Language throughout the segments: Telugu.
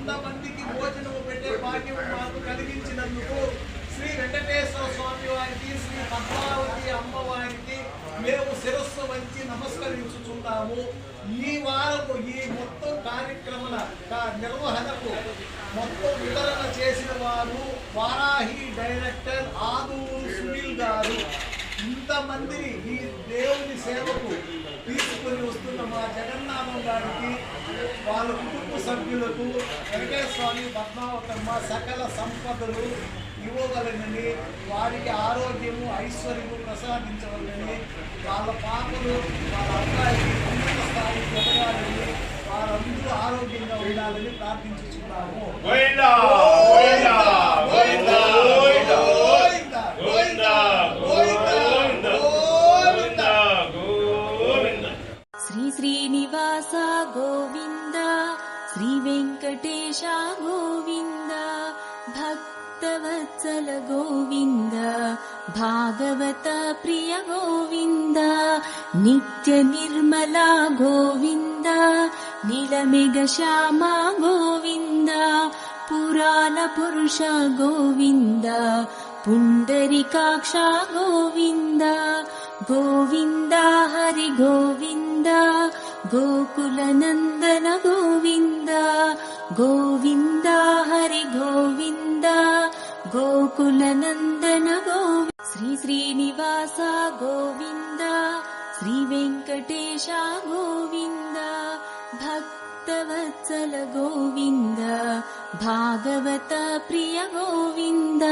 ఇంతమందికి భోజనం పెట్టే భాగ్యం మాకు కలిగించినందుకు శ్రీ వెంకటేశ్వర స్వామి వారికి, శ్రీ పద్మావతి అమ్మవారికి మేము శిరస్సు వంచి నమస్కరించుచున్నాము. ఈ వారము ఈ మొత్తం కార్యక్రమ నిర్వహణకు మొత్తం వితరణ చేసిన వారు వారాహి డైరెక్టర్ ఆదూరు సునీల్ గారు. ఇంతమందిని ఈ దేవుని సేవకు తీసుకొని వస్తున్న మా జగన్నాథం గారికి, వాళ్ళ కుటుంబ సభ్యులకు వెంకటేశ్వర స్వామి పద్మావతమ్మ సకల సంపదలు ఇవ్వగలనని, వారికి ఆరోగ్యము ఐశ్వర్యము ప్రసాదించవలని, వాళ్ళ పాపలు వాళ్ళ అబ్బాయికి ఉన్నత స్థాయికి ఎదగాలని, వారందరూ ఆరోగ్యంగా ఉండాలని ప్రార్థించుచున్నాము. శ్రీ శ్రీనివాస గోవింద, శ్రీ వెంకటేశ గోవింద, భక్తవత్సల గోవింద, భాగవత ప్రియ గోవింద, నిత్య నిర్మల గోవింద, నీలమేఘ శ్యామ గోవింద, పురాణ పురుష గోవింద, పుండరీకాక్ష గోవింద, గోవింద హరి గోవింద, గోకుల నందన గోవింద, గోవింద హరి గోవింద, గోకుల నందన గోవింద. శ్రీ శ్రీనివాస గోవింద, శ్రీ వెంకటేశ గోవింద, భక్తవత్సల గోవింద, భాగవత ప్రియ గోవింద,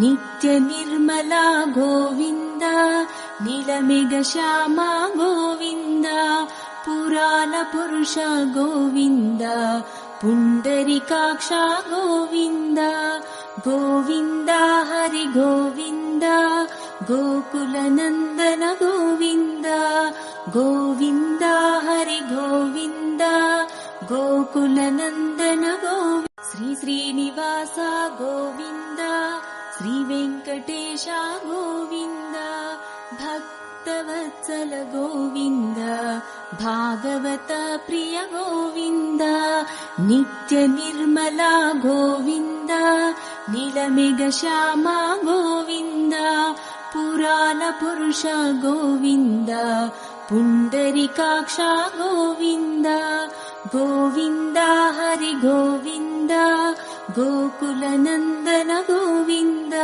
నిత్య నిర్మల గోవింద, నీలమేఘ శ్యామ గోవింద, పురాణ పురుష గోవింద, పుండరీకాక్ష గోవింద, గోవింద హరి గోవింద, గోకుల నందన గోవింద, గోవింద హరి గోవింద, గోకుల నందన గోవింద. శ్రీ శ్రీనివాస గోవింద, శ్రీ వెంకటేశ గోవింద, భక్తవత్సల గోవింద, భాగవత ప్రియ గోవింద, నిత్య నిర్మల గోవింద, నీలమేఘ శ్యామ గోవింద, పురాణ పురుష గోవింద, పుండరీకాక్ష గోవింద, గోవింద హరి గోవింద, గోకుల నందన గోవింద.